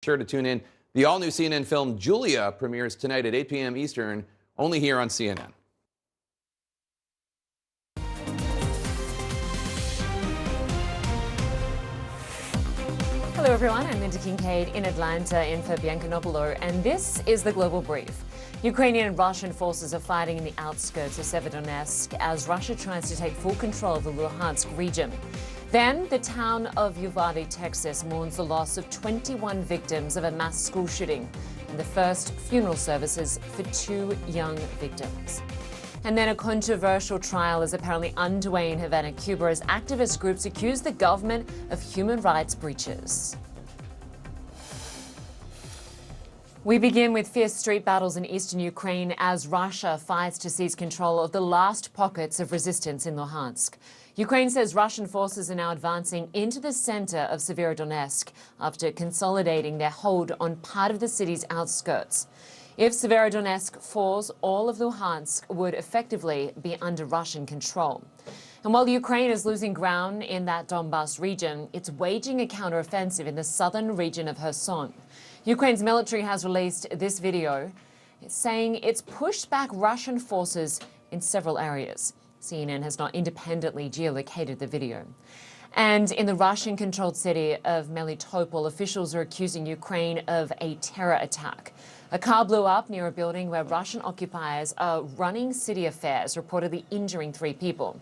Sure to tune in. The all-new CNN film Julia premieres tonight at 8 p.m. Eastern, only here on CNN. Hello everyone, I'm Linda Kincaid in Atlanta in for Bianca Nobilo, and this is the Global Brief. Ukrainian and Russian forces are fighting in the outskirts of Severodonetsk as Russia tries to take full control of the Luhansk region. Then, the town of Uvalde, Texas mourns the loss of 21 victims of a mass school shooting and the first funeral services for 2 young victims. And then a controversial trial is apparently underway in Havana, Cuba, as activist groups accuse the government of human rights breaches. We begin with fierce street battles in eastern Ukraine as Russia fights to seize control of the last pockets of resistance in Luhansk. Ukraine says Russian forces are now advancing into the center of Severodonetsk after consolidating their hold on part of the city's outskirts. If Severodonetsk falls, all of Luhansk would effectively be under Russian control. And while Ukraine is losing ground in that Donbas region, it's waging a counteroffensive in the southern region of Kherson. Ukraine's military has released this video saying it's pushed back Russian forces in several areas. CNN has not independently geolocated the video. And in the Russian-controlled city of Melitopol, officials are accusing Ukraine of a terror attack. A car blew up near a building where Russian occupiers are running city affairs, reportedly injuring 3 people.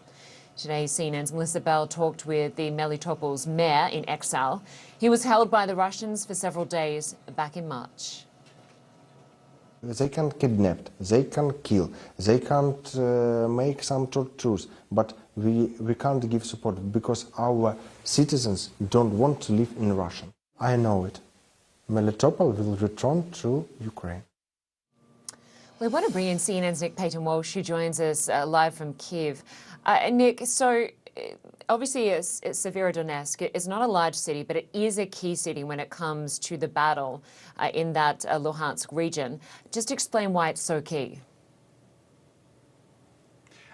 Today, CNN's Melissa Bell talked with the Melitopol's mayor in exile. He was held by the Russians for several days back in March. They can kidnap, they can kill, they can't make some tortures, but we can't give support because our citizens don't want to live in Russia. I know it. Melitopol will return to Ukraine. We want to bring in CNN's Nick Paton-Walsh, who joins us live from Kiev. Nick, so obviously Severodonetsk is not a large city, but it is a key city when it comes to the battle in that Luhansk region. Just explain why it's so key.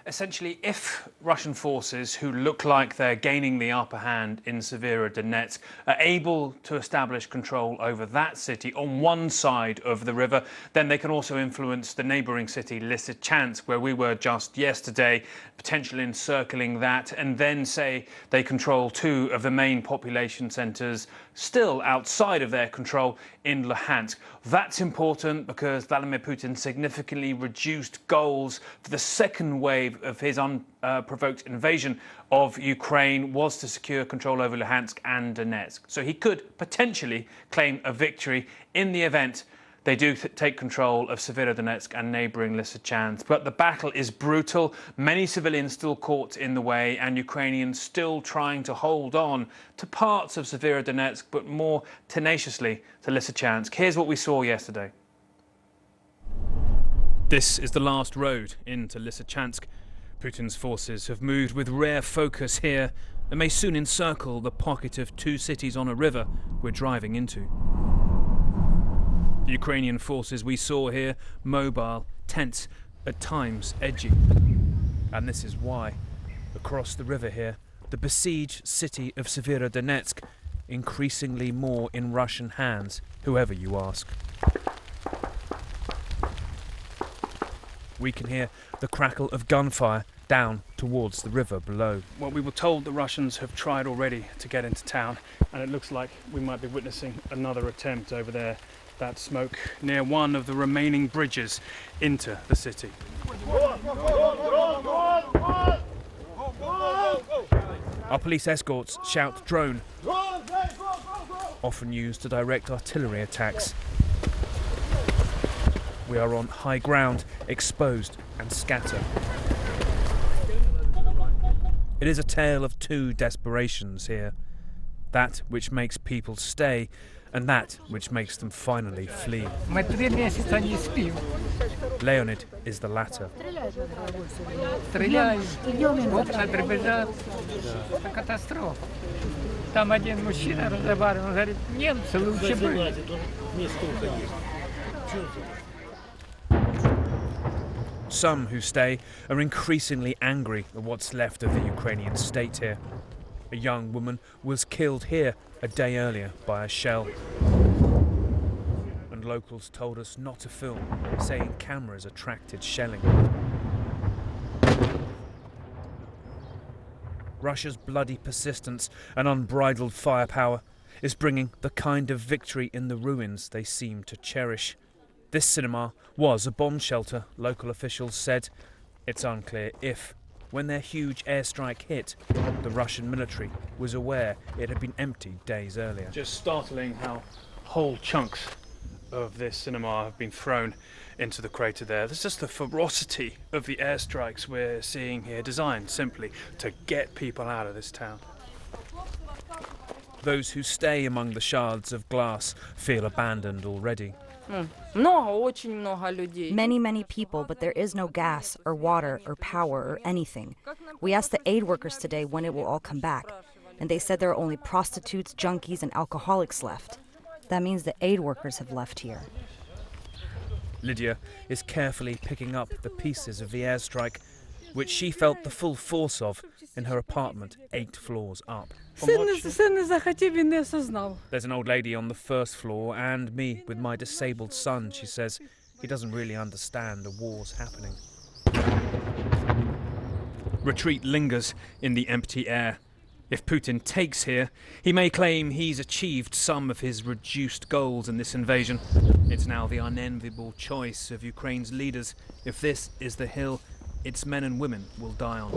Essentially, if Russian forces who look like they're gaining the upper hand in Severodonetsk are able to establish control over that city on one side of the river, then they can also influence the neighbouring city, Lysychansk, where we were just yesterday, potentially encircling that, and then say they control 2 of the main population centres still outside of their control in Luhansk. That's important because Vladimir Putin significantly reduced goals for the second wave of his unprovoked invasion of Ukraine was to secure control over Luhansk and Donetsk. So he could potentially claim a victory in the event they do take control of Severodonetsk and neighbouring Lysychansk. But the battle is brutal, many civilians still caught in the way, and Ukrainians still trying to hold on to parts of Severodonetsk, but more tenaciously to Lysychansk. Here's what we saw yesterday. This is the last road into Lysychansk. Putin's forces have moved with rare focus here and may soon encircle the pocket of 2 cities on a river we're driving into. The Ukrainian forces we saw here, mobile, tense, at times edgy. And this is why. Across the river here, the besieged city of Severodonetsk, increasingly more in Russian hands, whoever you ask. We can hear the crackle of gunfire down towards the river below. Well, we were told the Russians have tried already to get into town, and it looks like we might be witnessing another attempt over there. That smoke near one of the remaining bridges into the city. Our police escorts shout drone, often used to direct artillery attacks. We are on high ground, exposed and scattered. It is a tale of 2 desperations here. That which makes people stay, and that which makes them finally flee. Leonid is the latter. Some who stay are increasingly angry at what's left of the Ukrainian state here. A young woman was killed here a day earlier by a shell. locals told us not to film, saying cameras attracted shelling. Russia's bloody persistence and unbridled firepower is bringing the kind of victory in the ruins they seem to cherish. This cinema was a bomb shelter, local officials said. It's unclear if, when their huge airstrike hit, the Russian military was aware it had been emptied days earlier. Just startling how whole chunks of this cinema have been thrown into the crater there. There's just the ferocity of the airstrikes we're seeing here, designed simply to get people out of this town. Those who stay among the shards of glass feel abandoned already. Many people, but there is no gas or water or power or anything. We asked the aid workers today when it will all come back, and they said there are only prostitutes, junkies, and alcoholics left. That means the aid workers have left here. Lydia is carefully picking up the pieces of the airstrike, which she felt the full force of in her apartment 8 floors up. There's an old lady on the first floor and me with my disabled son, she says. He doesn't really understand the war's happening. Retreat lingers in the empty air. If Putin takes here, he may claim he's achieved some of his reduced goals in this invasion. It's now the unenviable choice of Ukraine's leaders. If this is the hill its men and women will die on.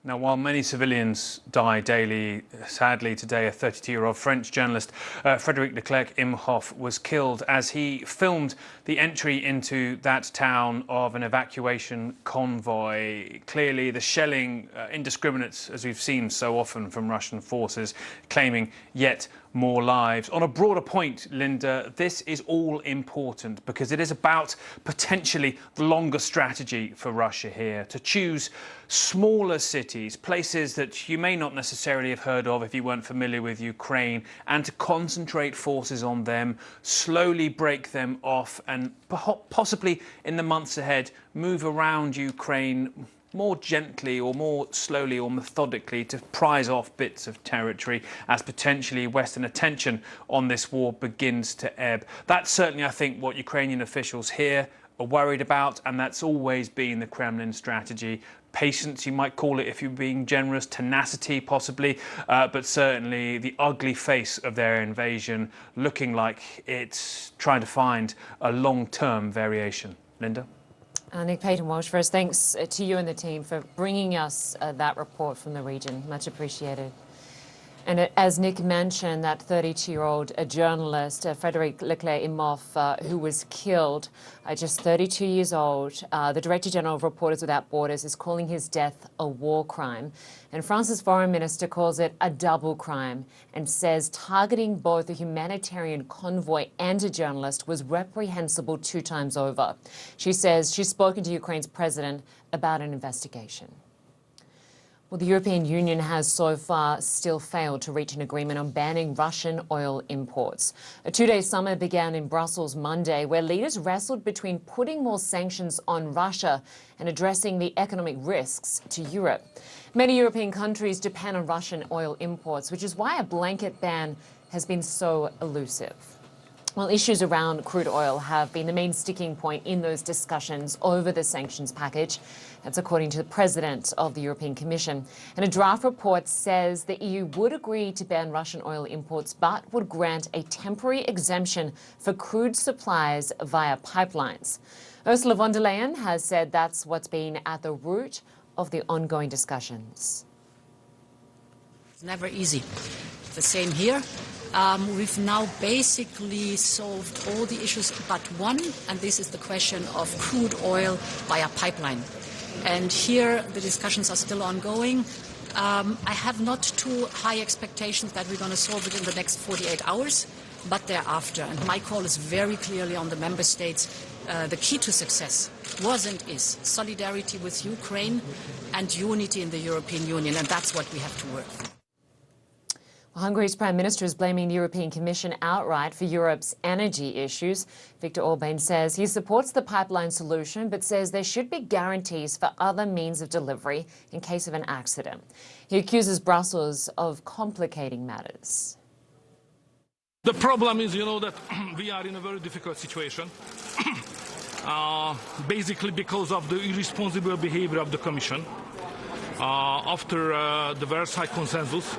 Now, while many civilians die daily, sadly today a 32-year-old French journalist, Frédéric Leclerc-Imhoff, was killed as he filmed the entry into that town of an evacuation convoy. Clearly, the shelling, indiscriminate, as we've seen so often from Russian forces, claiming yet more lives. On a broader point, Linda, this is all important because it is about potentially the longer strategy for Russia here, to choose smaller cities, places that you may not necessarily have heard of if you weren't familiar with Ukraine, and to concentrate forces on them, slowly break them off, and possibly in the months ahead move around Ukraine more gently or more slowly or methodically to prize off bits of territory as potentially Western attention on this war begins to ebb. That's certainly, I think, what Ukrainian officials here are worried about, and that's always been the Kremlin strategy. Patience, you might call it if you're being generous, tenacity possibly, but certainly the ugly face of their invasion looking like it's trying to find a long-term variation. Linda? Nick Paton-Walsh, first, thanks to you and the team for bringing us that report from the region. Much appreciated. And as Nick mentioned, that 32-year-old journalist, Frédéric Leclerc-Imhoff, who was killed, just 32 years old, the Director General of Reporters Without Borders is calling his death a war crime. And France's foreign minister calls it a double crime and says targeting both a humanitarian convoy and a journalist was reprehensible 2 times over. She says she's spoken to Ukraine's president about an investigation. Well, the European Union has so far still failed to reach an agreement on banning Russian oil imports. A 2-day summit began in Brussels Monday, where leaders wrestled between putting more sanctions on Russia and addressing the economic risks to Europe. Many European countries depend on Russian oil imports, which is why a blanket ban has been so elusive. Well, issues around crude oil have been the main sticking point in those discussions over the sanctions package. That's according to the president of the European Commission. And a draft report says the EU would agree to ban Russian oil imports, but would grant a temporary exemption for crude supplies via pipelines. Ursula von der Leyen has said that's what's been at the root of the ongoing discussions. It's never easy. The same here. We've now basically solved all the issues but one, and this is the question of crude oil via pipeline. And here the discussions are still ongoing. I have not too high expectations that we're going to solve it in the next 48 hours, but thereafter. And my call is very clearly on the member states. The key to success was and is solidarity with Ukraine and unity in the European Union, and that's what we have to work for. Hungary's Prime Minister is blaming the European Commission outright for Europe's energy issues. Viktor Orban says he supports the pipeline solution, but says there should be guarantees for other means of delivery in case of an accident. He accuses Brussels of complicating matters. The problem is, that we are in a very difficult situation, basically because of the irresponsible behavior of the Commission. After the Versailles Consensus,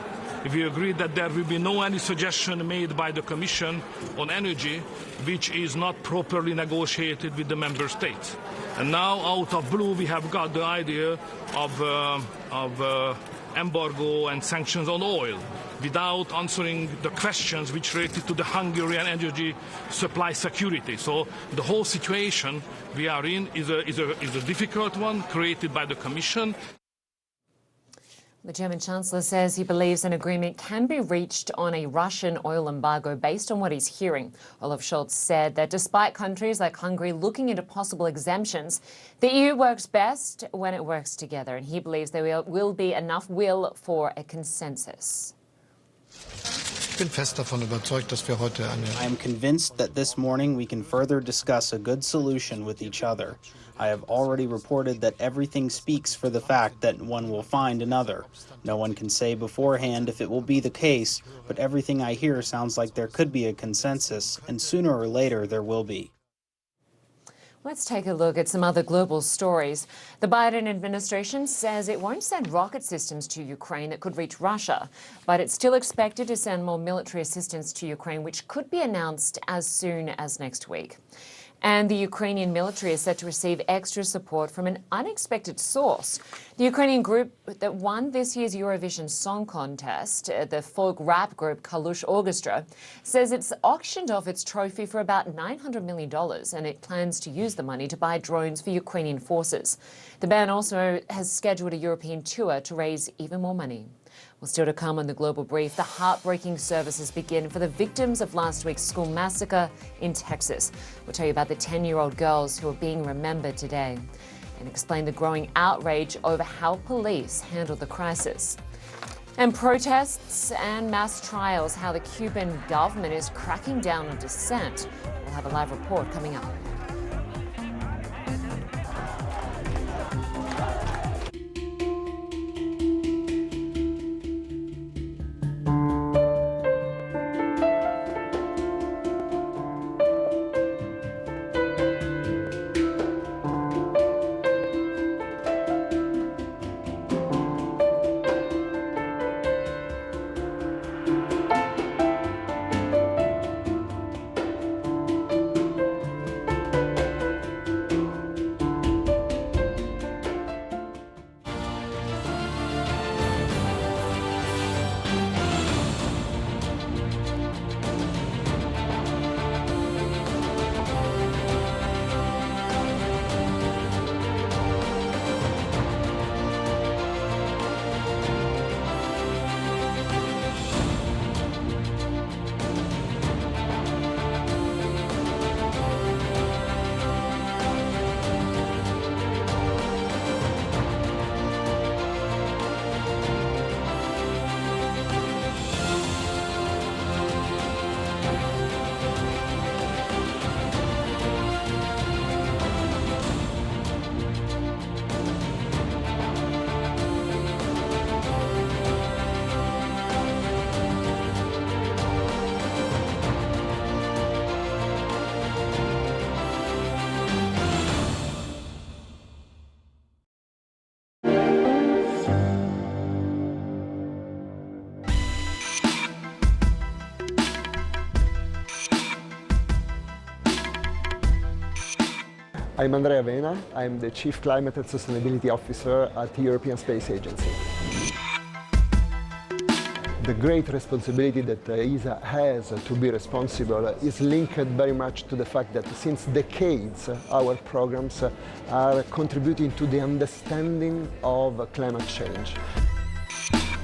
we agreed that there will be no any suggestion made by the Commission on energy which is not properly negotiated with the Member States. And now, out of blue, we have got the idea of embargo and sanctions on oil, without answering the questions which related to the Hungarian energy supply security. So the whole situation we are in is a difficult one created by the Commission. The German Chancellor says he believes an agreement can be reached on a Russian oil embargo based on what he's hearing. Olaf Scholz said that despite countries like Hungary looking into possible exemptions, the EU works best when it works together, and he believes there will be enough will for a consensus. I am convinced that this morning we can further discuss a good solution with each other. I have already reported that everything speaks for the fact that one will find another. No one can say beforehand if it will be the case, but everything I hear sounds like there could be a consensus, and sooner or later there will be. Let's take a look at some other global stories. The Biden administration says it won't send rocket systems to Ukraine that could reach Russia, but it's still expected to send more military assistance to Ukraine, which could be announced as soon as next week. And the Ukrainian military is set to receive extra support from an unexpected source. The Ukrainian group that won this year's Eurovision Song Contest, the folk rap group Kalush Orchestra, says it's auctioned off its trophy for about $900 million, and it plans to use the money to buy drones for Ukrainian forces. The band also has scheduled a European tour to raise even more money. Well, still to come on the Global Brief, the heartbreaking services begin for the victims of last week's school massacre in Texas. We'll tell you about the 10-year-old girls who are being remembered today and explain the growing outrage over how police handled the crisis. And protests and mass trials, how the Cuban government is cracking down on dissent. We'll have a live report coming up. I'm Andrea Vena. I'm the Chief Climate and Sustainability Officer at the European Space Agency. The great responsibility that ESA has to be responsible is linked very much to the fact that since decades our programs are contributing to the understanding of climate change.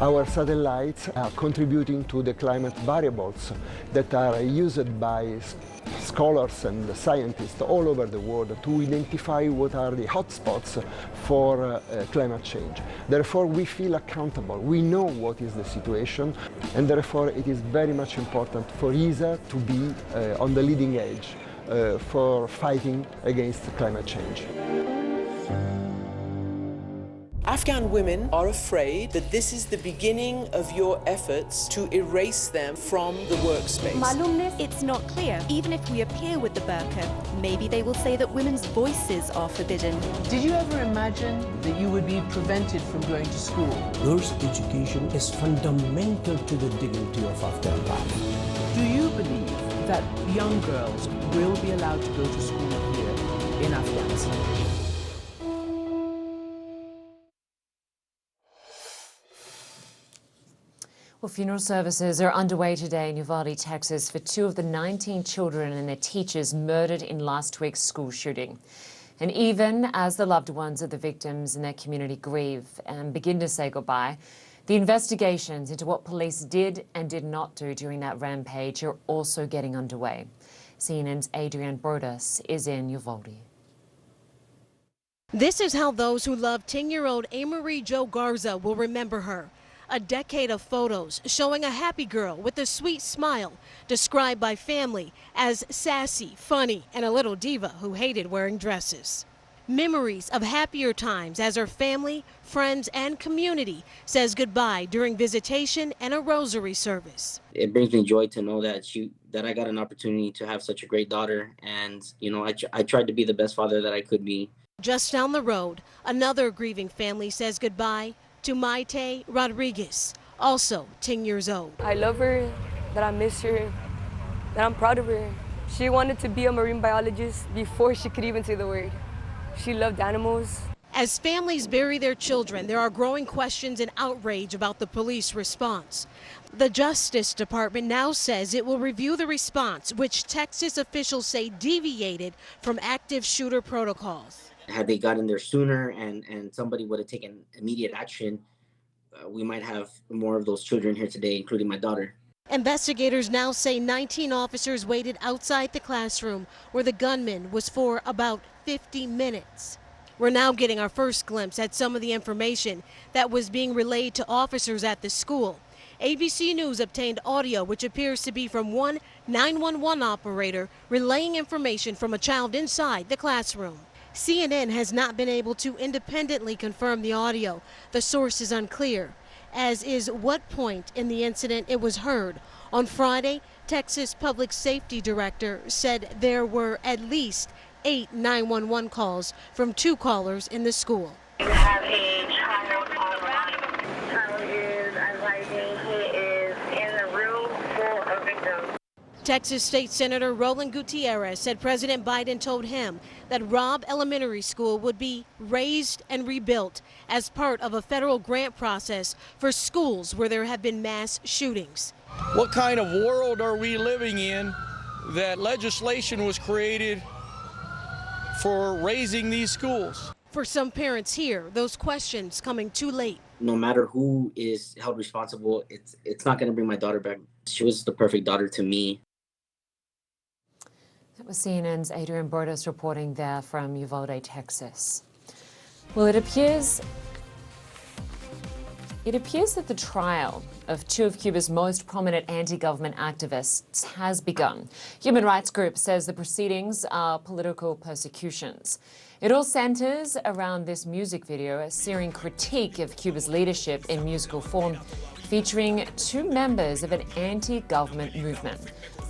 Our satellites are contributing to the climate variables that are used by scholars and scientists all over the world to identify what are the hotspots for climate change. Therefore, we feel accountable. We know what is the situation, and therefore it is very much important for ESA to be on the leading edge for fighting against climate change. Afghan women are afraid that this is the beginning of your efforts to erase them from the workspace. It's not clear. Even if we appear with the burqa, maybe they will say that women's voices are forbidden. Did you ever imagine that you would be prevented from going to school? Girls' education is fundamental to the dignity of Afghan life. Do you believe that young girls will be allowed to go to school here in Afghanistan? Well, funeral services are underway today in Uvalde, Texas, for 2 of the 19 children and their teachers murdered in last week's school shooting. And even as the loved ones of the victims and their community grieve and begin to say goodbye, the investigations into what police did and did not do during that rampage are also getting underway. CNN's Adrienne Brodas is in Uvalde. This is how those who love 10-year-old Amerie Jo Garza will remember her. A decade of photos showing a happy girl with a sweet smile, described by family as sassy, funny, and a little diva who hated wearing dresses. Memories of happier times as her family, friends, and community says goodbye during visitation and a rosary service. It brings me joy to know that I got an opportunity to have such a great daughter, and I tried to be the best father that I could be. Just down the road, another grieving family says goodbye to Maite Rodriguez, also 10 years old. I love her, that I miss her, that I'm proud of her. She wanted to be a marine biologist before she could even say the word. She loved animals. As families bury their children, there are growing questions and outrage about the police response. The Justice Department now says it will review the response, which Texas officials say deviated from active shooter protocols. Had they gotten there sooner and somebody would have taken immediate action, we might have more of those children here today, including my daughter. Investigators now say 19 officers waited outside the classroom where the gunman was for about 50 minutes. We're now getting our first glimpse at some of the information that was being relayed to officers at the school. ABC News obtained audio which appears to be from one 911 operator relaying information from a child inside the classroom. CNN has not been able to independently confirm the audio. The source is unclear, as is what point in the incident it was heard. On Friday, Texas Public Safety Director said there were at least 8 911 calls from 2 callers in the school. You have a child online. Child is advising he is in the room full of victims. Texas State Senator Roland Gutierrez said President Biden told him that Robb Elementary School would be razed and rebuilt as part of a federal grant process for schools where there have been mass shootings. What kind of world are we living in that legislation was created for raising these schools? For some parents here, those questions coming too late. No matter who is held responsible, it's not going to bring my daughter back. She was the perfect daughter to me. That was CNN's Adrienne Brodas reporting there from Uvalde, Texas. Well, it appears that the trial of 2 of Cuba's most prominent anti-government activists has begun. Human rights group says the proceedings are political persecutions. It all centers around this music video, a searing critique of Cuba's leadership in musical form, featuring 2 members of an anti-government movement.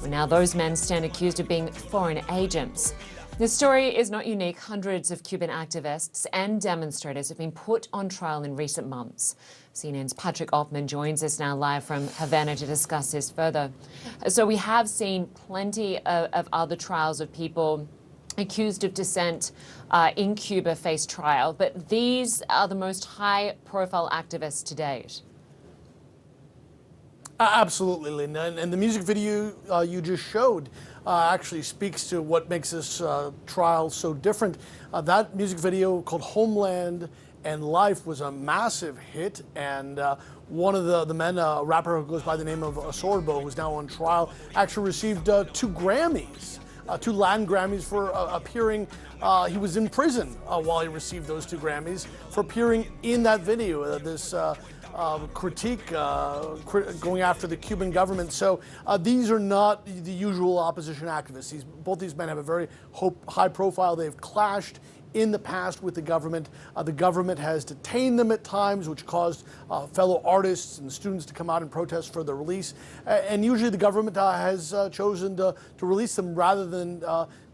Well, now those men stand accused of being foreign agents. This story is not unique. Hundreds of Cuban activists and demonstrators have been put on trial in recent months. CNN's Patrick Altman joins us now live from Havana to discuss this further. So we have seen plenty of other trials of people accused of dissent in Cuba face trial, but these are the most high-profile activists to date. Absolutely, Linda. And the music video you just showed actually speaks to what makes this trial so different. That music video called Homeland and Life was a massive hit. And one of the men, a rapper who goes by the name of Sorbo, who's now on trial, actually received 2 Grammys. 2 Latin Grammys for appearing. He was in prison while he received those 2 Grammys for appearing in that video. This critique going after the Cuban government. So these are not the usual opposition activists. Both these men have a very high profile. They've clashed in the past with the government. The government has detained them at times, which caused fellow artists and students to come out and protest for their release. And usually the government has chosen to release them rather than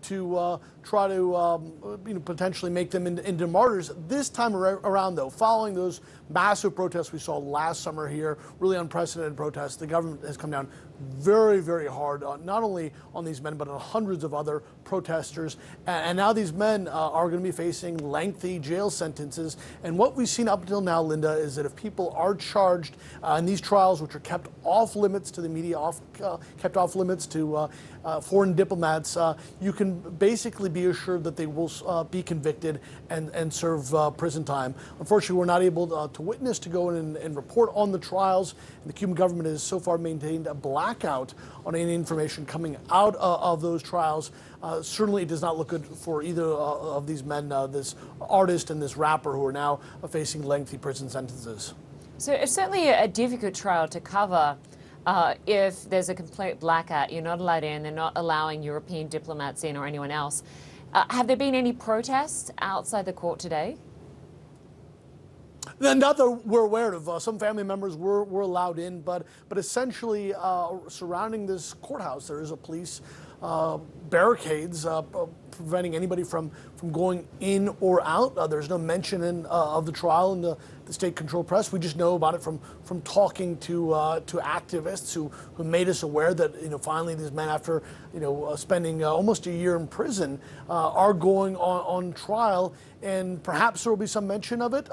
to try to potentially make them into martyrs. This time around, though, following those massive protests we saw last summer here, really unprecedented protests, the government has come down very, very hard, not only on these men, but on hundreds of other protesters. And now these men are going to be facing lengthy jail sentences. And what we've seen up until now, Linda, is that if people are charged in these trials, which are kept off limits to the media, kept off limits to foreign diplomats, you can basically be assured that they will be convicted and serve prison time. Unfortunately, we're not able to witness, to go in and report on the trials. And the Cuban government has so far maintained a blackout on any information coming out of those trials. Certainly, it does not look good for either of these men, this artist and this rapper, who are now facing lengthy prison sentences. So it's certainly a difficult trial to cover. If there's a complete blackout, you're not allowed in, they're not allowing European diplomats in or anyone else. Have there been any protests outside the court today? Not that we're aware of. Some family members were allowed in, but essentially surrounding this courthouse, there is a police barricades preventing anybody from going in or out. There's no mention of the trial in the state-controlled press. We just know about it from talking to activists who made us aware that finally these men, after spending almost a year in prison, are going on trial. And perhaps there will be some mention of it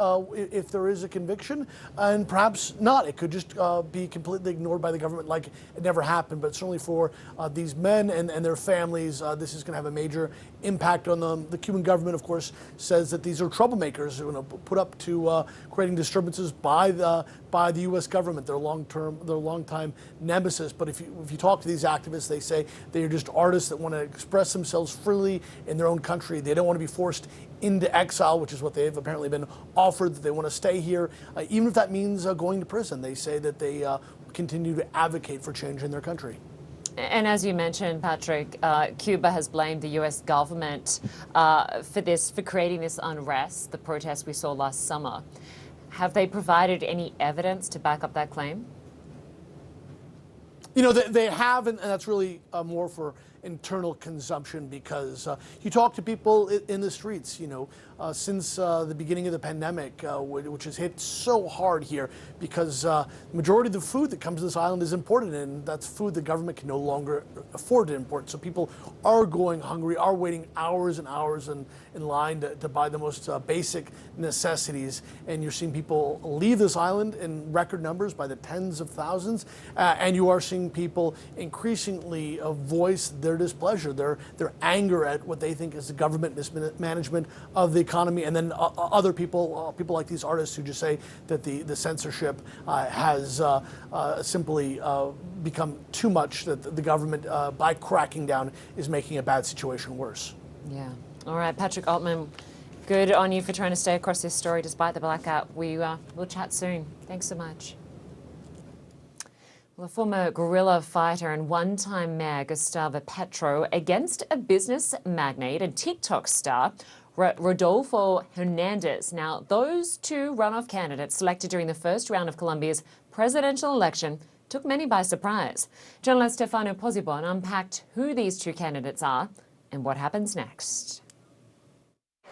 if there is a conviction, and perhaps not. It could just be completely ignored by the government like it never happened. But certainly for these men and their families, this is going to have a major impact on them. The Cuban government, of course, says that these are troublemakers who are put up to creating disturbances by the U.S. government, their longtime nemesis. But if you talk to these activists, they say they are just artists that want to express themselves freely in their own country. They don't want to be forced into exile, which is what they've apparently been offered, that they want to stay here, even if that means going to prison. They say that they continue to advocate for change in their country. And as you mentioned, Patrick, Cuba has blamed the U.S. government for creating this unrest, the protests we saw last summer. Have they provided any evidence to back up that claim? They have, and that's really more for internal consumption, because you talk to people in the streets, since the beginning of the pandemic, which has hit so hard here, because the majority of the food that comes to this island is imported, and that's food the government can no longer afford to import. So people are going hungry, are waiting hours and hours in line to buy the most basic necessities. And you're seeing people leave this island in record numbers, by the tens of thousands, and you are seeing people increasingly voice their displeasure, their anger at what they think is the government mismanagement of the economy. And then other people like these artists, who just say that the censorship has simply become too much, that the government, by cracking down, is making a bad situation worse. Yeah. All right, Patrick Altman, good on you for trying to stay across this story despite the blackout. We'll chat soon. Thanks so much. Well, a former guerrilla fighter and one-time mayor, Gustavo Petro, against a business magnate and TikTok star, Rodolfo Hernandez. Now, those two runoff candidates selected during the first round of Colombia's presidential election took many by surprise. Journalist Stefano Pozzebon unpacked who these two candidates are and what happens next.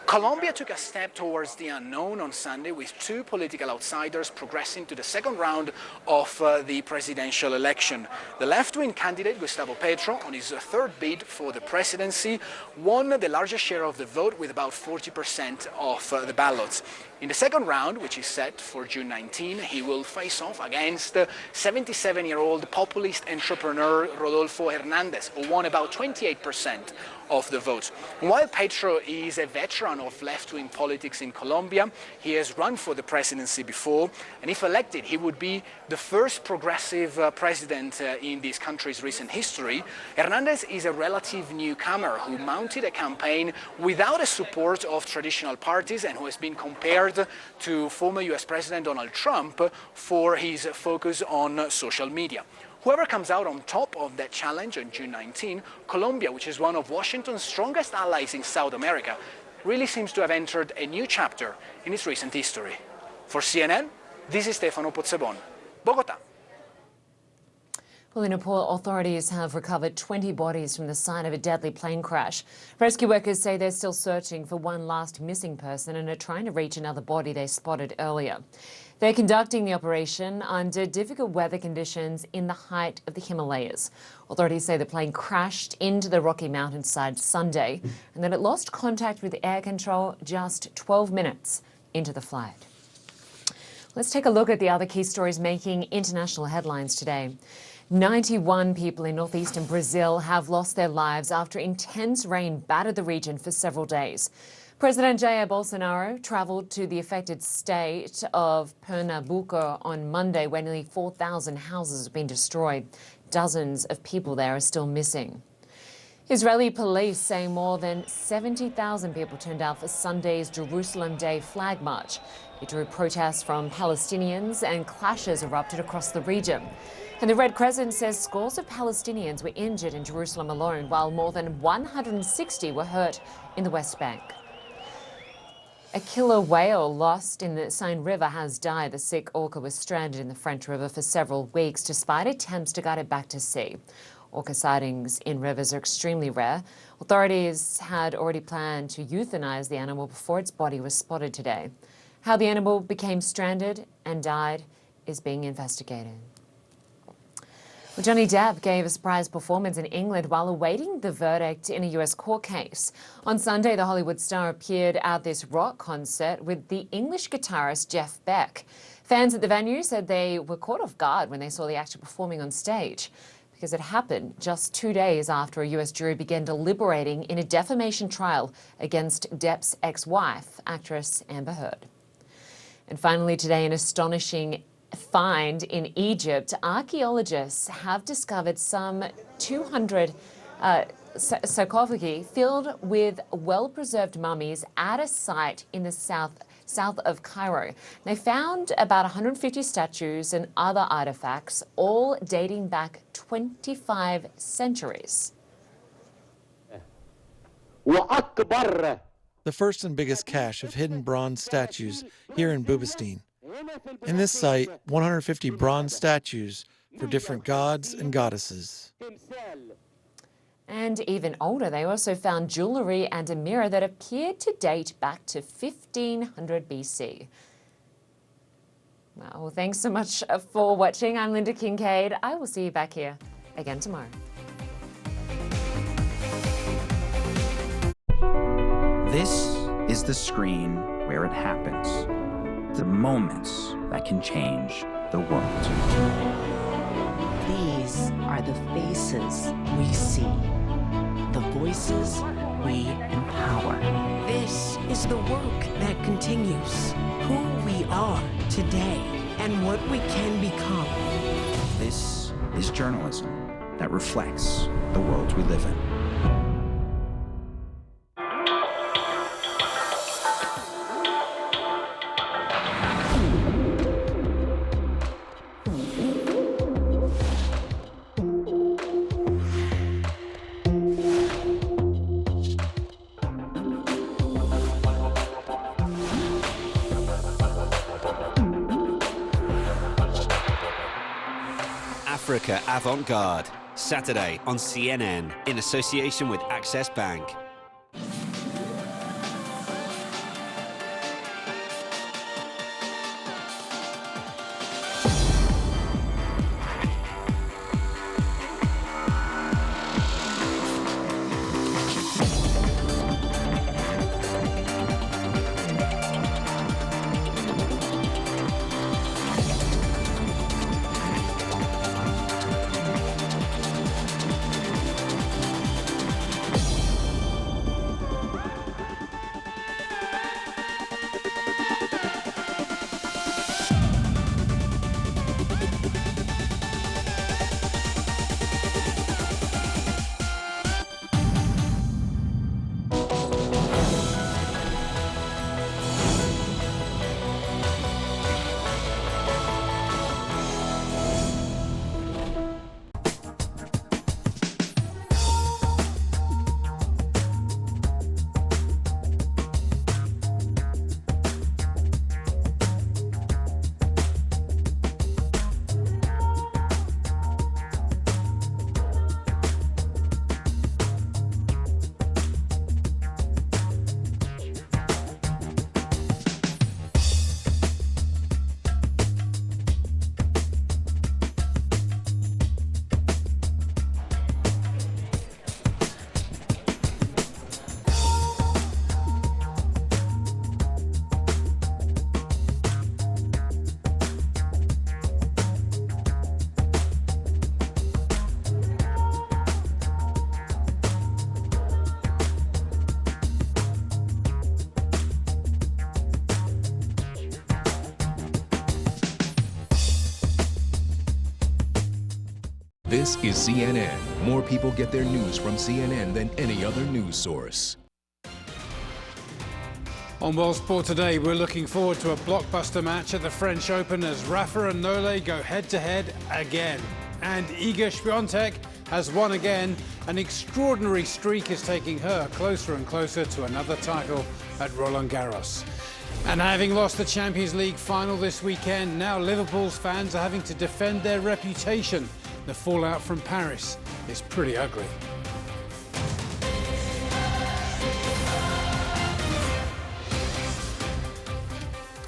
Colombia took a step towards the unknown on Sunday, with two political outsiders progressing to the second round of the presidential election. The left-wing candidate, Gustavo Petro, on his third bid for the presidency, won the largest share of the vote with about 40% of the ballots. In the second round, which is set for June 19, he will face off against 77-year-old populist entrepreneur Rodolfo Hernandez, who won about 28% of the votes. While Petro is a veteran of left-wing politics in Colombia, he has run for the presidency before, and if elected, he would be the first progressive president in this country's recent history. Hernandez is a relative newcomer who mounted a campaign without the support of traditional parties, and who has been compared to former US President Donald Trump for his focus on social media. Whoever comes out on top of that challenge on June 19, Colombia, which is one of Washington's strongest allies in South America, really seems to have entered a new chapter in its recent history. For CNN, this is Stefano Pozzebon, Bogota. Well, in Nepal, authorities have recovered 20 bodies from the site of a deadly plane crash. Rescue workers say they're still searching for one last missing person and are trying to reach another body they spotted earlier. They're conducting the operation under difficult weather conditions in the height of the Himalayas. Authorities say the plane crashed into the Rocky Mountainside Sunday and that it lost contact with air control just 12 minutes into the flight. Let's take a look at the other key stories making international headlines today. 91 people in northeastern Brazil have lost their lives after intense rain battered the region for several days. President Jair Bolsonaro travelled to the affected state of Pernambuco on Monday, where nearly 4,000 houses have been destroyed. Dozens of people there are still missing. Israeli police say more than 70,000 people turned out for Sunday's Jerusalem Day flag march. It drew protests from Palestinians and clashes erupted across the region. And the Red Crescent says scores of Palestinians were injured in Jerusalem alone, while more than 160 were hurt in the West Bank. A killer whale lost in the Seine River has died. The sick orca was stranded in the French River for several weeks despite attempts to guide it back to sea. Orca sightings in rivers are extremely rare. Authorities had already planned to euthanize the animal before its body was spotted today. How the animal became stranded and died is being investigated. Well, Johnny Depp gave a surprise performance in England while awaiting the verdict in a US court case. On Sunday, the Hollywood star appeared at this rock concert with the English guitarist Jeff Beck. Fans at the venue said they were caught off guard when they saw the actor performing on stage, because it happened just 2 days after a US jury began deliberating in a defamation trial against Depp's ex-wife, actress Amber Heard. And finally today, an astonishing find in Egypt. Archaeologists have discovered some 200 sarcophagi filled with well-preserved mummies at a site in the south of Cairo. They found about 150 statues and other artifacts, all dating back 25 centuries. The first and biggest cache of hidden bronze statues here in Bubastin. In this site, 150 bronze statues for different gods and goddesses. And even older, they also found jewellery and a mirror that appeared to date back to 1500 BC. Well, thanks so much for watching. I'm Linda Kincaid. I will see you back here again tomorrow. This is the screen where it happens. The moments that can change the world. These are the faces we see, the voices we empower. This is the work that continues, who we are today and what we can become. This is journalism that reflects the world we live in. Africa Avant-Garde, Saturday on CNN in association with Access Bank. This is CNN. More people get their news from CNN than any other news source. On World Sport Today, we're looking forward to a blockbuster match at the French Open as Rafa and Nole go head-to-head again. And Iga Świątek has won again. An extraordinary streak is taking her closer and closer to another title at Roland Garros. And having lost the Champions League final this weekend, now Liverpool's fans are having to defend their reputation. The fallout from Paris is pretty ugly.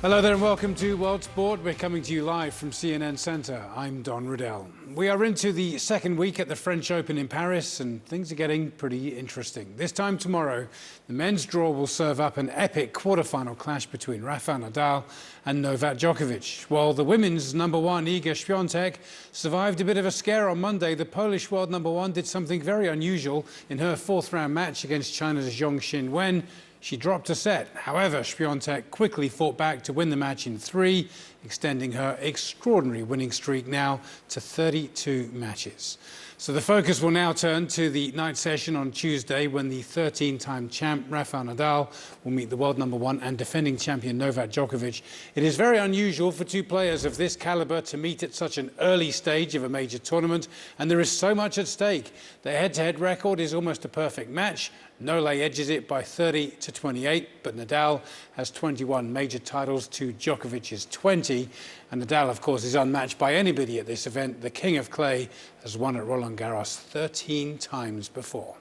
Hello there and welcome to World Sport. We're coming to you live from CNN Centre. I'm Don Riddell. We are into the second week at the French Open in Paris and things are getting pretty interesting. This time tomorrow, the men's draw will serve up an epic quarter-final clash between Rafael Nadal and Novak Djokovic. While the women's number one, Iga Świątek, survived a bit of a scare on Monday, the Polish world number one did something very unusual in her fourth-round match against China's Zhong Qinwen. She dropped a set. However, Świątek quickly fought back to win the match in 3, extending her extraordinary winning streak now to 32 matches. So the focus will now turn to the night session on Tuesday when the 13-time champ Rafael Nadal will meet the world number one and defending champion Novak Djokovic. It is very unusual for two players of this caliber to meet at such an early stage of a major tournament, and there is so much at stake. Their head-to-head record is almost a perfect match. Nole edges it by 30-28, but Nadal has 21 major titles to Djokovic's 20. And Nadal, of course, is unmatched by anybody at this event. The King of Clay has won at Roland Garros 13 times before.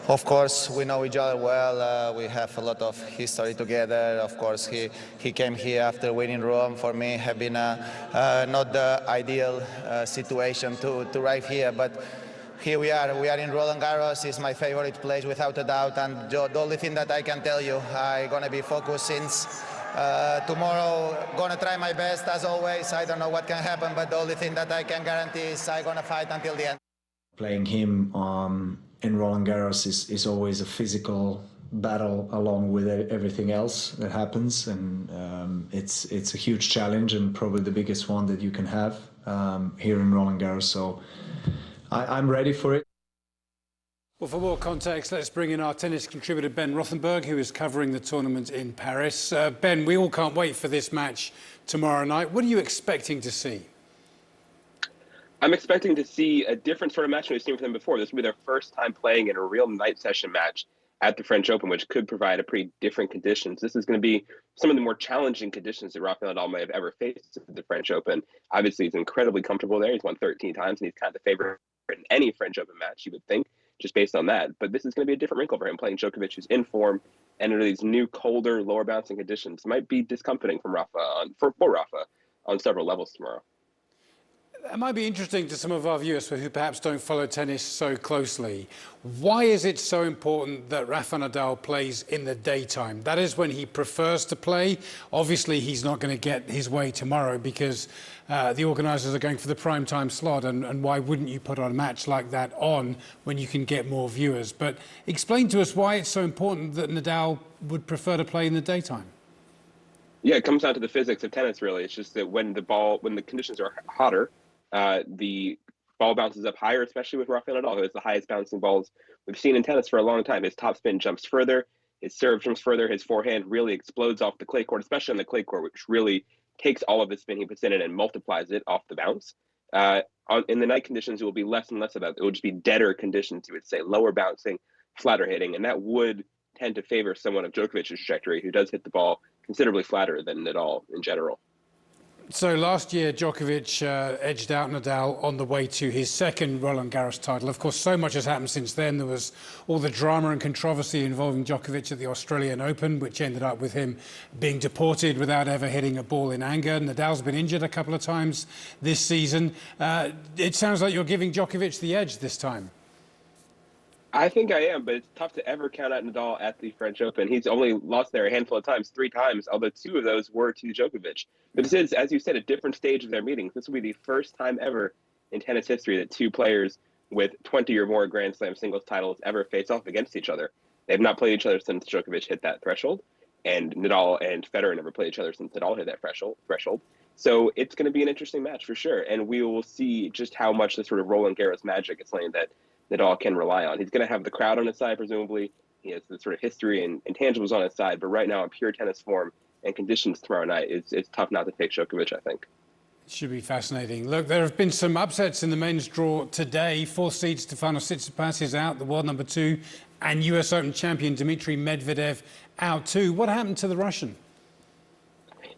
Of course, we know each other well. We have a lot of history together. Of course, he came here after winning Rome. For me, have been not the ideal situation to arrive here, but here we are. We are in Roland Garros. It's my favorite place without a doubt. And the only thing that I can tell you, I'm gonna be focused since tomorrow. Gonna try my best as always. I don't know what can happen, but the only thing that I can guarantee is I'm gonna fight until the end. Playing him in Roland Garros is always a physical battle along with everything else that happens, and it's a huge challenge and probably the biggest one that you can have here in Roland Garros. So I'm ready for it. Well, for more context, let's bring in our tennis contributor Ben Rothenberg, who is covering the tournament in Paris. Ben, we all can't wait for this match tomorrow night. What are you expecting to see? I'm expecting to see a different sort of match than we've seen from them before. This will be their first time playing in a real night session match at the French Open, which could provide a pretty different conditions. This is going to be some of the more challenging conditions that Rafael Nadal may have ever faced at the French Open. Obviously, he's incredibly comfortable there. He's won 13 times, and he's kind of the favorite in any French Open match, you would think, just based on that. But this is going to be a different wrinkle for him, playing Djokovic, who's in form, and under these new, colder, lower bouncing conditions. Might be discomforting for Rafa for Rafa on several levels tomorrow. It might be interesting to some of our viewers who perhaps don't follow tennis so closely. Why is it so important that Rafa Nadal plays in the daytime? That is when he prefers to play. Obviously, he's not going to get his way tomorrow because the organisers are going for the prime time slot. And why wouldn't you put on a match like that on when you can get more viewers? But explain to us why it's so important that Nadal would prefer to play in the daytime. Yeah, it comes down to the physics of tennis, really. It's just that when the conditions are hotter, the ball bounces up higher, especially with Rafael Nadal, who has the highest bouncing balls we've seen in tennis for a long time. His topspin jumps further, his serve jumps further, his forehand really explodes off the clay court, especially on the clay court, which really takes all of the spin he puts in it and multiplies it off the bounce. In the night conditions, it will be less and less of that. It will just be deader conditions, you would say, lower bouncing, flatter hitting, and that would tend to favor someone of Djokovic's trajectory, who does hit the ball considerably flatter than Nadal in general. So last year, Djokovic edged out Nadal on the way to his second Roland Garros title. Of course, so much has happened since then. There was all the drama and controversy involving Djokovic at the Australian Open, which ended up with him being deported without ever hitting a ball in anger. Nadal's been injured a couple of times this season. It sounds like you're giving Djokovic the edge this time. I think I am, but it's tough to ever count out Nadal at the French Open. He's only lost there a handful of times, 3 times, although 2 of those were to Djokovic. But this is, as you said, a different stage of their meetings. This will be the first time ever in tennis history that 2 players with 20 or more Grand Slam singles titles ever face off against each other. They've not played each other since Djokovic hit that threshold, and Nadal and Federer never played each other since Nadal hit that threshold. So it's going to be an interesting match for sure. And we will see just how much the sort of Roland Garros magic is something that Nadal can rely on. He's going to have the crowd on his side, presumably. He has the sort of history and intangibles on his side. But right now, in pure tennis form and conditions tomorrow night, it's tough not to take Djokovic, I think. Should be fascinating. Look, there have been some upsets in the men's draw today. Fourth seed Stefanos Tsitsipas is out, the world number 2, and US Open champion Dmitry Medvedev out too. What happened to the Russian?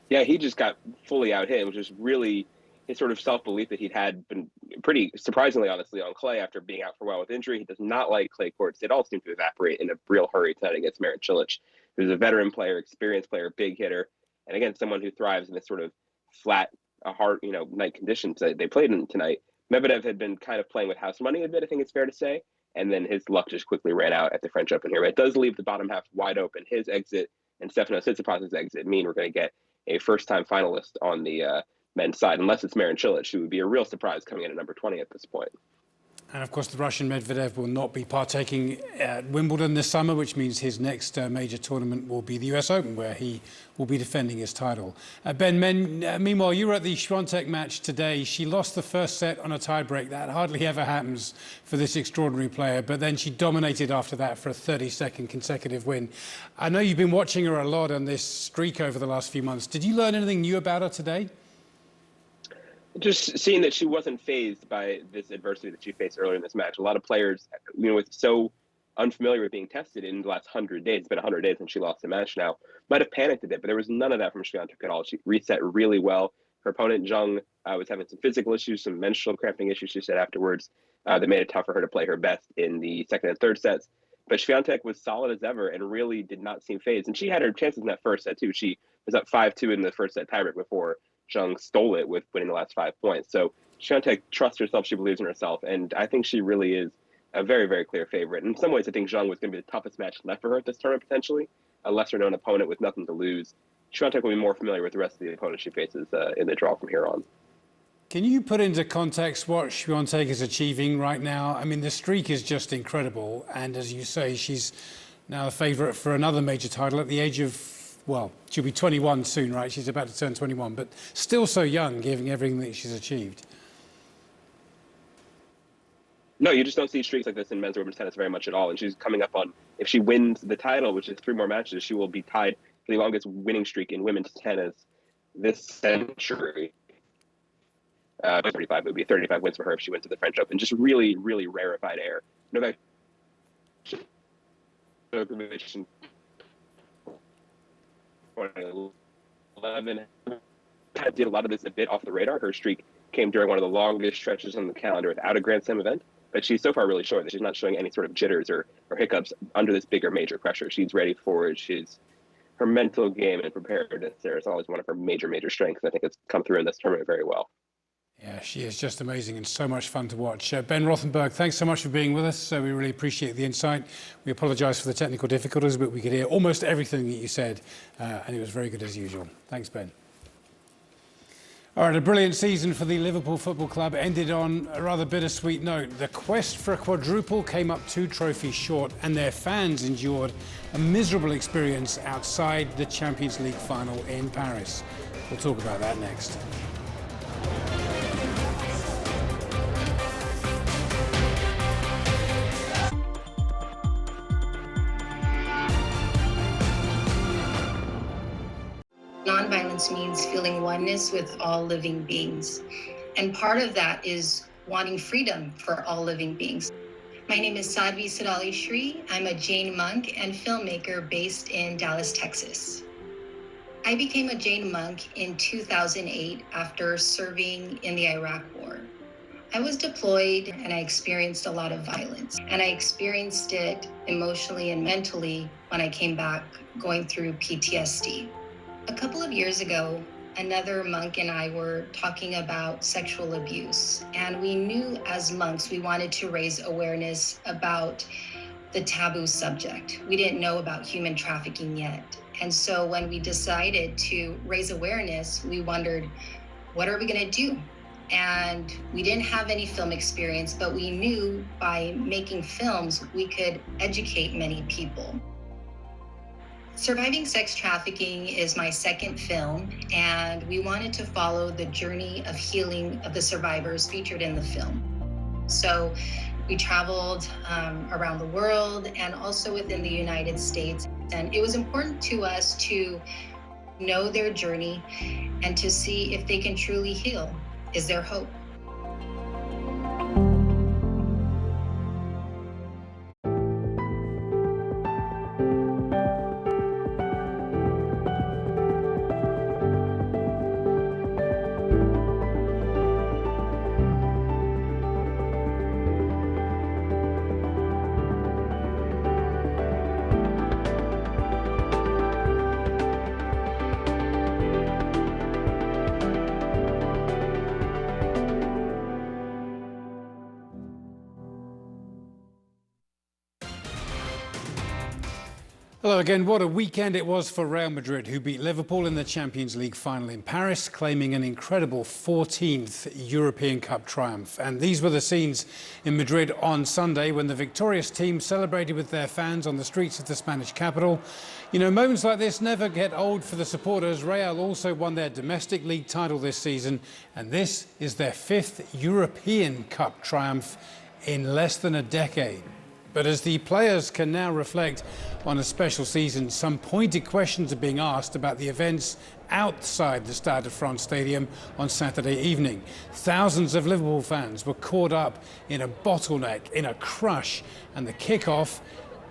Yeah, he just got fully out hit, which is really his sort of self-belief that he'd had been pretty surprisingly, honestly, on clay after being out for a while with injury. He does not like clay courts. It all seemed to evaporate in a real hurry tonight against Marin Cilic, who's a veteran player, experienced player, big hitter, and again, someone who thrives in this sort of flat, hard, night conditions that they played in tonight. Medvedev had been kind of playing with house money a bit, I think it's fair to say, and then his luck just quickly ran out at the French Open here. But it does leave the bottom half wide open. His exit and Stefanos Tsitsipas' exit mean we're going to get a first-time finalist on the men's side, unless it's Marin Cilic, who would be a real surprise coming in at number 20 at this point. And of course, the Russian Medvedev will not be partaking at Wimbledon this summer, which means his next major tournament will be the US Open, where he will be defending his title. Ben, meanwhile, you were at the Świątek match today. She lost the first set on a tiebreak. That hardly ever happens for this extraordinary player, but then she dominated after that for a 32nd consecutive win. I know you've been watching her a lot on this streak over the last few months. Did you learn anything new about her today? Just seeing that she wasn't fazed by this adversity that she faced earlier in this match. A lot of players, with so unfamiliar with being tested in the last 100 days, it's been 100 days since she lost the match now, might have panicked a bit, but there was none of that from Świątek at all. She reset really well. Her opponent, Zheng, was having some physical issues, some menstrual cramping issues, she said afterwards, that made it tough for her to play her best in the second and third sets. But Świątek was solid as ever and really did not seem fazed. And she had her chances in that first set, too. She was up 5-2 in the first set tiebreak before Zheng stole it with winning the last 5 points. So Świątek trusts herself, she believes in herself, and I think she really is a very, very clear favorite. In some ways, I think Zheng was going to be the toughest match left for her at this tournament, potentially. A lesser-known opponent with nothing to lose. Świątek will be more familiar with the rest of the opponents she faces in the draw from here on. Can you put into context what Świątek is achieving right now? I mean, the streak is just incredible, and as you say, she's now a favorite for another major title at the age of, well, she'll be 21 soon, right? She's about to turn 21, but still so young, given everything that she's achieved. No, you just don't see streaks like this in men's or women's tennis very much at all. And she's coming up on, if she wins the title, which is 3 more matches, she will be tied for the longest winning streak in women's tennis this century. 35, it would be 35 wins for her if she went to the French Open. Just really, really rarefied air. Novak Djokovic in 2011 did a lot of this a bit off the radar. Her streak came during one of the longest stretches on the calendar without a Grand Slam event. But she's so far really showing that she's not showing any sort of jitters or hiccups under this bigger major pressure. She's ready for it. Her mental game and preparedness there is always one of her major strengths. I think it's come through in this tournament very well. Yeah, she is just amazing and so much fun to watch. Ben Rothenberg, thanks so much for being with us. We really appreciate the insight. We apologise for the technical difficulties, but we could hear almost everything that you said, and it was very good as usual. Thanks, Ben. All right, a brilliant season for the Liverpool Football Club ended on a rather bittersweet note. The quest for a quadruple came up 2 trophies short, and their fans endured a miserable experience outside the Champions League final in Paris. We'll talk about that next. Nonviolence means feeling oneness with all living beings. And part of that is wanting freedom for all living beings. My name is Sadhvi Sadali Shri. I'm a Jain monk and filmmaker based in Dallas, Texas. I became a Jain monk in 2008 after serving in the Iraq War. I was deployed and I experienced a lot of violence. And I experienced it emotionally and mentally when I came back going through PTSD. A couple of years ago, another monk and I were talking about sexual abuse, and we knew as monks we wanted to raise awareness about the taboo subject. We didn't know about human trafficking yet. And so when we decided to raise awareness, we wondered, what are we going to do? And we didn't have any film experience, but we knew by making films we could educate many people. Surviving Sex Trafficking is my second film, and we wanted to follow the journey of healing of the survivors featured in the film. So we traveled around the world and also within the United States. And it was important to us to know their journey and to see if they can truly heal. Is there hope? Hello again. What a weekend it was for Real Madrid, who beat Liverpool in the Champions League final in Paris, claiming an incredible 14th European Cup triumph. And these were the scenes in Madrid on Sunday when the victorious team celebrated with their fans on the streets of the Spanish capital. You know, moments like this never get old for the supporters. Real also won their domestic league title this season, and this is their 5th European Cup triumph in less than a decade. But as the players can now reflect on a special season, some pointed questions are being asked about the events outside the Stade de France stadium on Saturday evening. Thousands of Liverpool fans were caught up in a bottleneck, in a crush, and the kickoff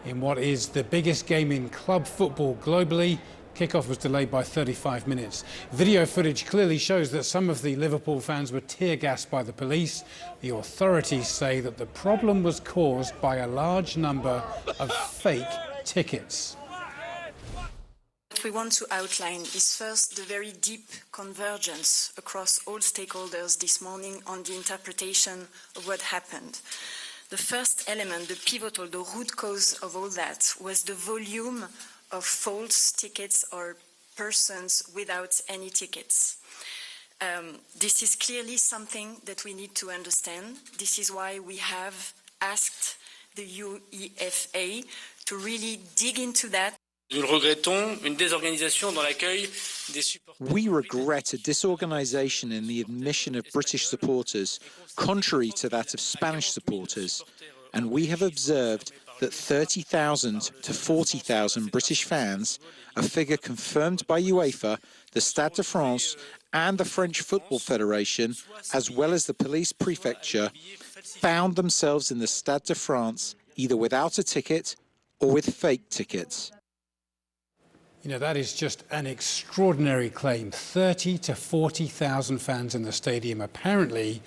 in what is the biggest game in club football globally. Kickoff was delayed by 35 minutes. Video footage clearly shows that some of the Liverpool fans were tear-gassed by the police. The authorities say that the problem was caused by a large number of fake tickets. What we want to outline is first the very deep convergence across all stakeholders this morning on the interpretation of what happened. The first element, the pivotal, the root cause of all that was the volume of false tickets or persons without any tickets. This is clearly something that we need to understand. This is why we have asked the UEFA to really dig into that. Nous le regrettons, une désorganisation dans l'accueil des supporters. We regret a disorganisation in the admission of British supporters, contrary to that of Spanish supporters, and we have observed that 30,000 to 40,000 British fans, a figure confirmed by UEFA, the Stade de France and the French Football Federation, as well as the police prefecture, found themselves in the Stade de France either without a ticket or with fake tickets. You know, that is just an extraordinary claim. 30 to 40,000 fans in the stadium, apparently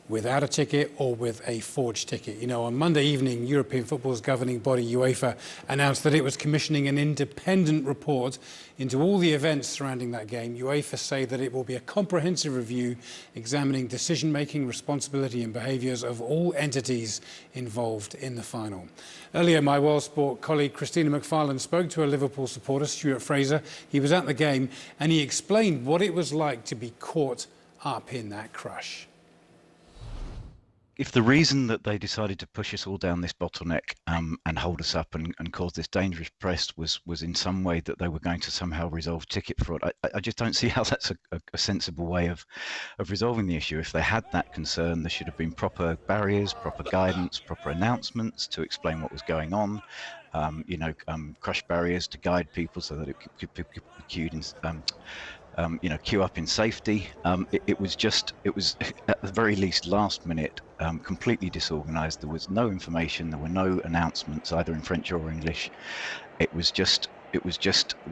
without a ticket or with a forged ticket. You know, on Monday evening, European football's governing body, UEFA, announced that it was commissioning an independent report into all the events surrounding that game. UEFA say that it will be a comprehensive review examining decision-making, responsibility and behaviours of all entities involved in the final. Earlier, my World Sport colleague Christina McFarlane spoke to a Liverpool supporter, Stuart Fraser. He was at the game and he explained what it was like to be caught up in that crush. If the reason that they decided to push us all down this bottleneck and hold us up and cause this dangerous press was in some way that they were going to somehow resolve ticket fraud, I just don't see how that's a sensible way of resolving the issue. If they had that concern, there should have been proper barriers, proper guidance, proper announcements to explain what was going on. Crush barriers to guide people so that it could be queued in. Queue up in safety. It was at the very least last minute, completely disorganized. There was no information, there were no announcements either in French or English. It was just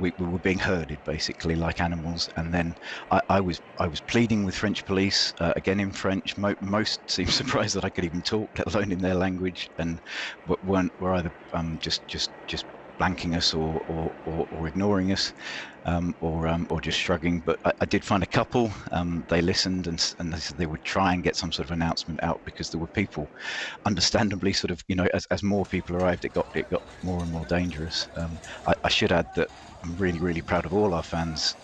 we were being herded basically like animals. And then I was pleading with French police again in French. Most seemed surprised that I could even talk, let alone in their language, and were either just blanking us or ignoring us, or just shrugging. But I did find a couple. They listened and they said they would try and get some sort of announcement out, because there were people, understandably, as more people arrived, it got more and more dangerous. I should add that I'm really, really proud of all our fans.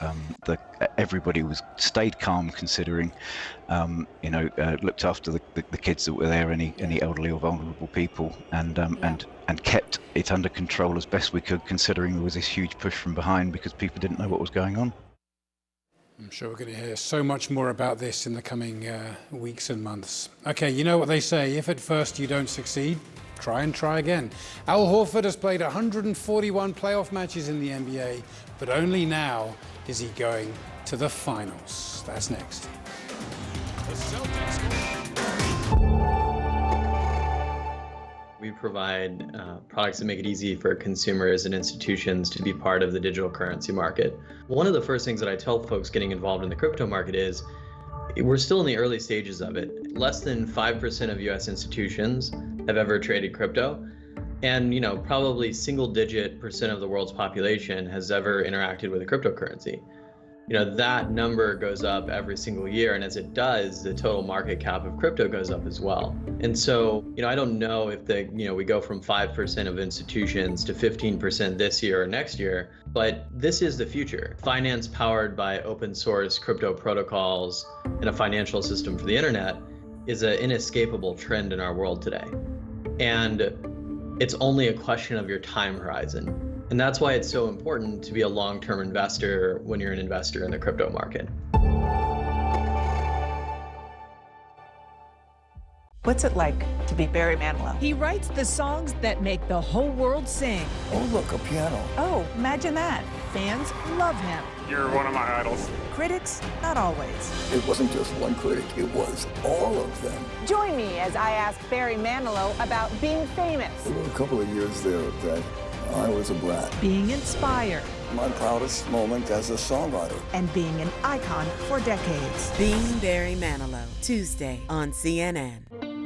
Everybody stayed calm, considering, looked after the kids that were there, any elderly or vulnerable people, and kept it under control as best we could, considering there was this huge push from behind because people didn't know what was going on. I'm sure we're going to hear so much more about this in the coming weeks and months. Okay, you know what they say, if at first you don't succeed, try and try again. Al Horford has played 141 playoff matches in the NBA, but only now is he going to the finals. That's next. We provide products that make it easy for consumers and institutions to be part of the digital currency market. One of the first things that I tell folks getting involved in the crypto market is we're still in the early stages of it. Less than 5% of US institutions have ever traded crypto. And probably single-digit % of the world's population has ever interacted with a cryptocurrency. That number goes up every single year, and as it does, the total market cap of crypto goes up as well. And so, I don't know if we go from 5% of institutions to 15% this year or next year, but this is the future. Finance powered by open source crypto protocols and a financial system for the internet is an inescapable trend in our world today. And it's only a question of your time horizon. And that's why it's so important to be a long-term investor when you're an investor in the crypto market. What's it like to be Barry Manilow? He writes the songs that make the whole world sing. Oh, look, a piano. Oh, imagine that. Fans love him. You're one of my idols. Critics, not always. It wasn't just one critic, it was all of them. Join me as I ask Barry Manilow about being famous. There were a couple of years there that I was a brat. Being inspired. My proudest moment as a songwriter. And being an icon for decades. Being Barry Manilow, Tuesday on CNN.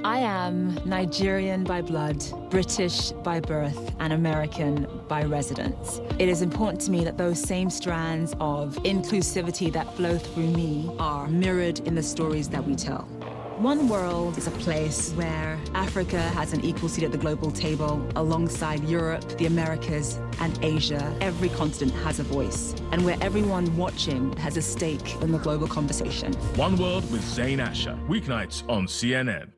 I am Nigerian by blood, British by birth, and American by residence. It is important to me that those same strands of inclusivity that flow through me are mirrored in the stories that we tell. One World is a place where Africa has an equal seat at the global table alongside Europe, the Americas, and Asia. Every continent has a voice, and where everyone watching has a stake in the global conversation. One World with Zain Asher, weeknights on CNN.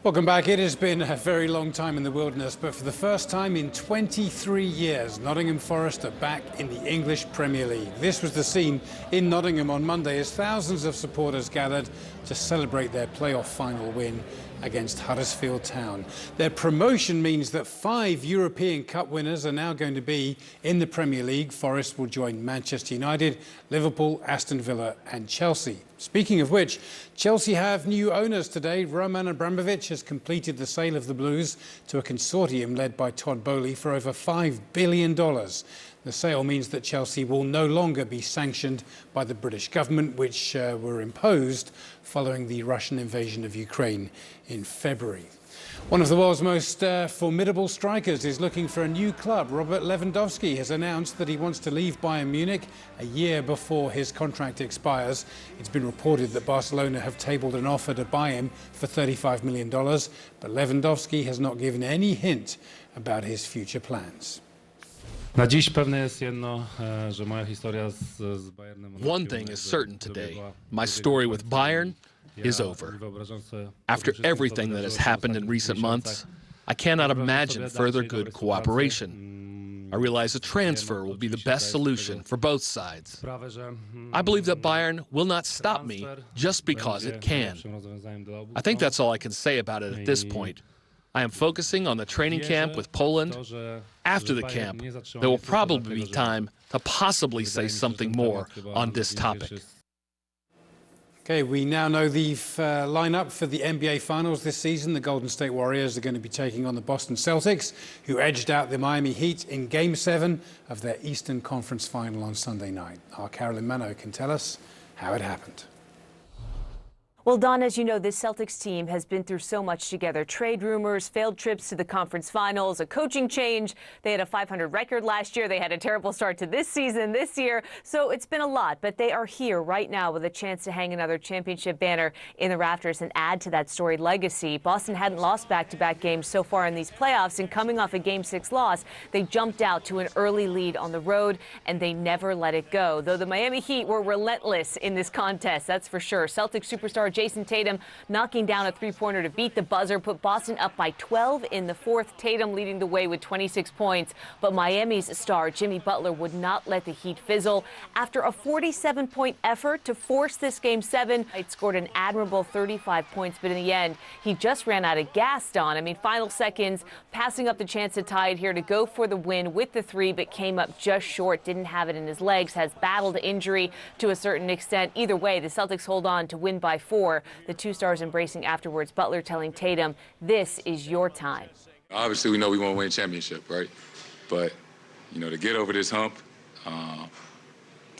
Welcome back. It has been a very long time in the wilderness, but for the first time in 23 years, Nottingham Forest are back in the English Premier League. This was the scene in Nottingham on Monday as thousands of supporters gathered to celebrate their playoff final win against Huddersfield Town. Their promotion means that 5 European Cup winners are now going to be in the Premier League. Forest will join Manchester United, Liverpool, Aston Villa and Chelsea. Speaking of which, Chelsea have new owners today. Roman Abramovich has completed the sale of the Blues to a consortium led by Todd Boehly for over $5 billion. The sale means that Chelsea will no longer be sanctioned by the British government, which were imposed following the Russian invasion of Ukraine in February. One of the world's most formidable strikers is looking for a new club. Robert Lewandowski has announced that he wants to leave Bayern Munich a year before his contract expires. It's been reported that Barcelona have tabled an offer to buy him for $35 million, but Lewandowski has not given any hint about his future plans. One thing is certain today. My story with Bayern is over. After everything that has happened in recent months, I cannot imagine further good cooperation. I realize a transfer will be the best solution for both sides. I believe that Bayern will not stop me just because it can. I think that's all I can say about it at this point. I am focusing on the training camp with Poland. After the camp, there will probably be time to possibly say something more on this topic. Okay, we now know the lineup for the NBA Finals this season. The Golden State Warriors are going to be taking on the Boston Celtics, who edged out the Miami Heat in Game 7 of their Eastern Conference Final on Sunday night. Our Carolyn Mano can tell us how it happened. Well, Don, as you know, this Celtics team has been through so much together. Trade rumors, failed trips to the conference finals, a coaching change. They had a .500 record last year. They had a terrible start to this season this year. So it's been a lot, but they are here right now with a chance to hang another championship banner in the rafters and add to that storied legacy. Boston hadn't lost back-to-back games so far in these playoffs, and coming off a Game 6 loss, they jumped out to an early lead on the road, and they never let it go. Though the Miami Heat were relentless in this contest, that's for sure. Celtics superstar Jason Tatum knocking down a three-pointer to beat the buzzer, put Boston up by 12 in the fourth. Tatum leading the way with 26 points. But Miami's star Jimmy Butler would not let the Heat fizzle. After a 47-point effort to force this Game 7, it scored an admirable 35 points, but in the end, he just ran out of gas, Don. I mean, final seconds, passing up the chance to tie it here to go for the win with the three, but came up just short, didn't have it in his legs, has battled injury to a certain extent. Either way, the Celtics hold on to win by 4. The two stars embracing afterwards, Butler telling Tatum, this is your time. Obviously, we know we want to win a championship, right? But, you know, to get over this hump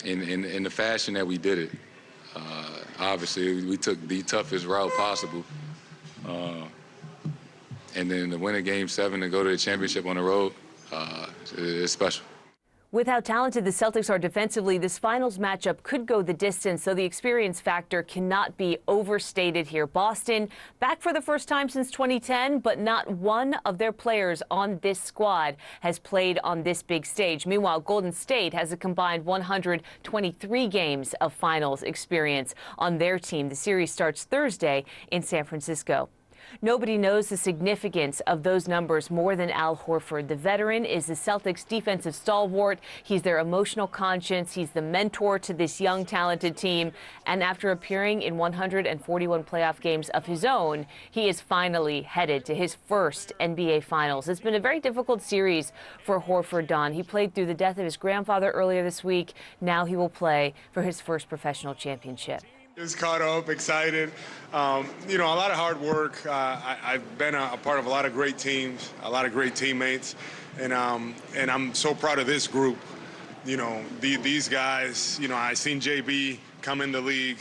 in the fashion that we did it, obviously, we took the toughest route possible. And then to win a Game 7 and go to the championship on the road, it's special. With how talented the Celtics are defensively, this finals matchup could go the distance, so the experience factor cannot be overstated here. Boston back for the first time since 2010, but not one of their players on this squad has played on this big stage. Meanwhile, Golden State has a combined 123 games of finals experience on their team. The series starts Thursday in San Francisco. Nobody knows the significance of those numbers more than Al Horford. The veteran is the Celtics' defensive stalwart. He's their emotional conscience. He's the mentor to this young, talented team. And after appearing in 141 playoff games of his own, he is finally headed to his first NBA Finals. It's been a very difficult series for Horford, Don. He played through the death of his grandfather earlier this week. Now he will play for his first professional championship. Just caught up, excited. You know, a lot of hard work. I've been a part of a lot of great teams, a lot of great teammates, and I'm so proud of this group. You know, these guys. You know, I seen JB come in the league,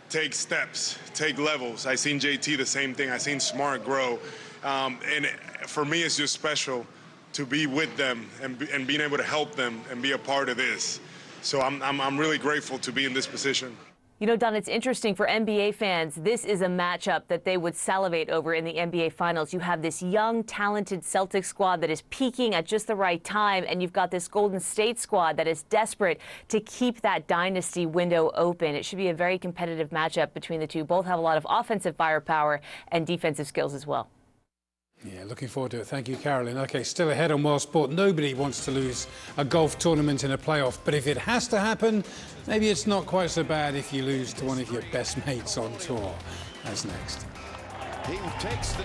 take steps, take levels. I seen JT the same thing. I seen Smart grow, and for me, it's just special to be with them and being able to help them and be a part of this. So I'm really grateful to be in this position. You know, Don, it's interesting for NBA fans. This is a matchup that they would salivate over in the NBA Finals. You have this young, talented Celtics squad that is peaking at just the right time, and you've got this Golden State squad that is desperate to keep that dynasty window open. It should be a very competitive matchup between the two. Both have a lot of offensive firepower and defensive skills as well. Yeah, looking forward to it. Thank you, Carolyn. OK, still ahead on World Sport. Nobody wants to lose a golf tournament in a playoff. But if it has to happen, maybe it's not quite so bad if you lose to one of your best mates on tour. That's next. He takes the...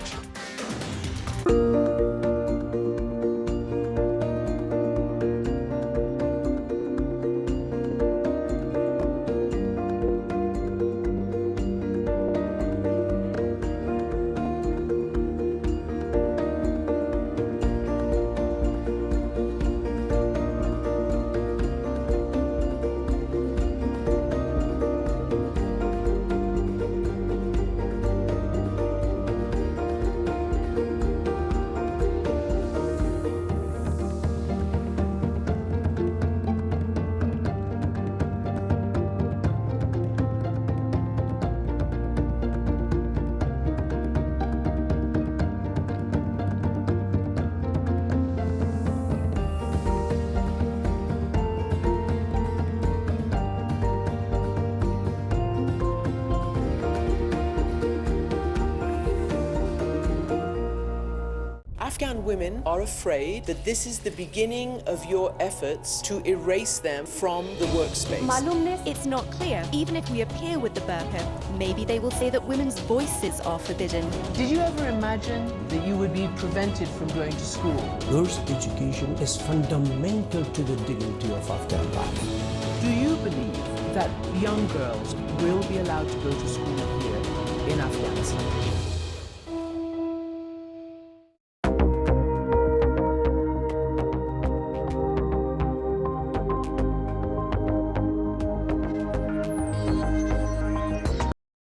Afghan women are afraid that this is the beginning of your efforts to erase them from the workspace. It's not clear. Even if we appear with the burqa, maybe they will say that women's voices are forbidden. Did you ever imagine that you would be prevented from going to school? Girls' education is fundamental to the dignity of Afghan life. Do you believe that young girls will be allowed to go to school here in Afghanistan?